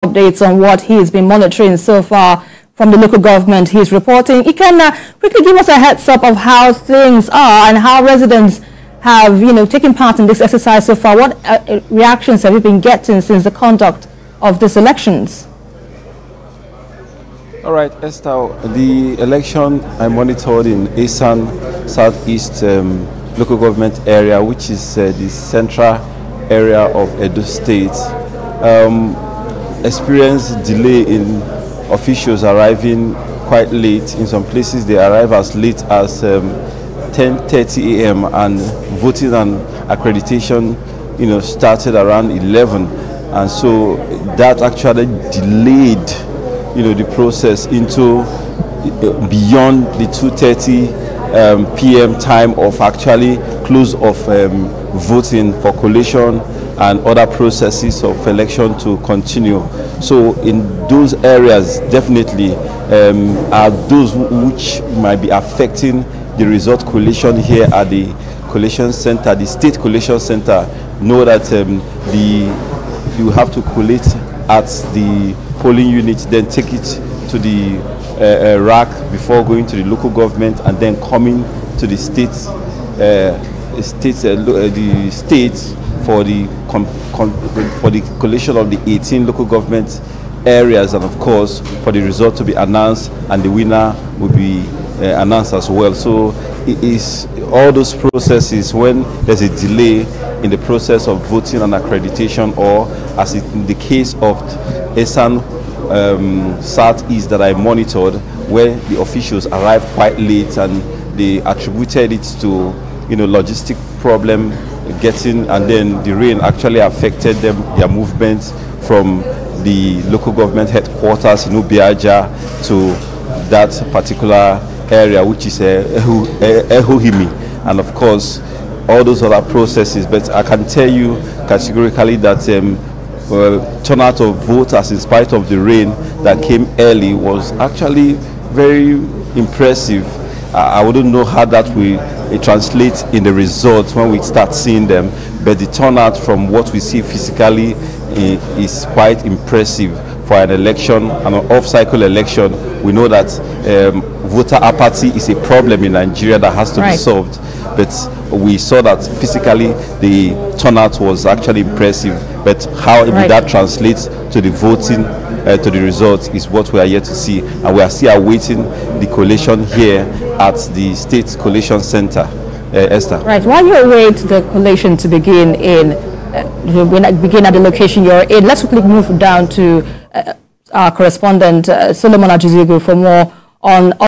updates on what he's been monitoring so far from the local government he's reporting. He can quickly give us a heads up of how things are and how residents have, taken part in this exercise so far. What reactions have you been getting since the conduct of these elections? All right, Esther, the election I monitored in Esan Southeast local government area, which is the central area of Edo State, experienced delay in officials arriving quite late. In some places they arrive as late as 10:30 a.m. and voting and accreditation started around 11, and so that actually delayed the process into beyond the 2:30 p.m. time of actually close of voting for collation and other processes of election to continue. So in those areas, definitely are those which might be affecting the result collation here at the collation center, the state collation center. Know that you have to collate at the polling unit, then take it to the rack before going to the local government, and then coming to the state for the collation of the 18 local government areas, and of course for the result to be announced, and the winner will be announced as well. So it is all those processes when there's a delay in the process of voting and accreditation, or as in the case of Esan Southeast that I monitored, where the officials arrived quite late and they attributed it to logistic problem getting, and then the rain actually affected their movements from the local government headquarters in Ubiaja to that particular area, which is Ehohimi, and of course all those other processes. But I can tell you categorically that turnout of voters, in spite of the rain that came early, was actually very impressive. I wouldn't know how that will translate in the results when we start seeing them, but the turnout from what we see physically is quite impressive for an election, an off-cycle election. We know that voter apathy is a problem in Nigeria that has to be solved, but we saw that physically the turnout was actually impressive. But how that translates to the voting, to the results, is what we are yet to see, and we are still awaiting the collation here at the State Collation Center. Esther. Right. While you await the collation to begin begin at the location you're in, let's quickly move down to our correspondent Solomon Ajizigu for more on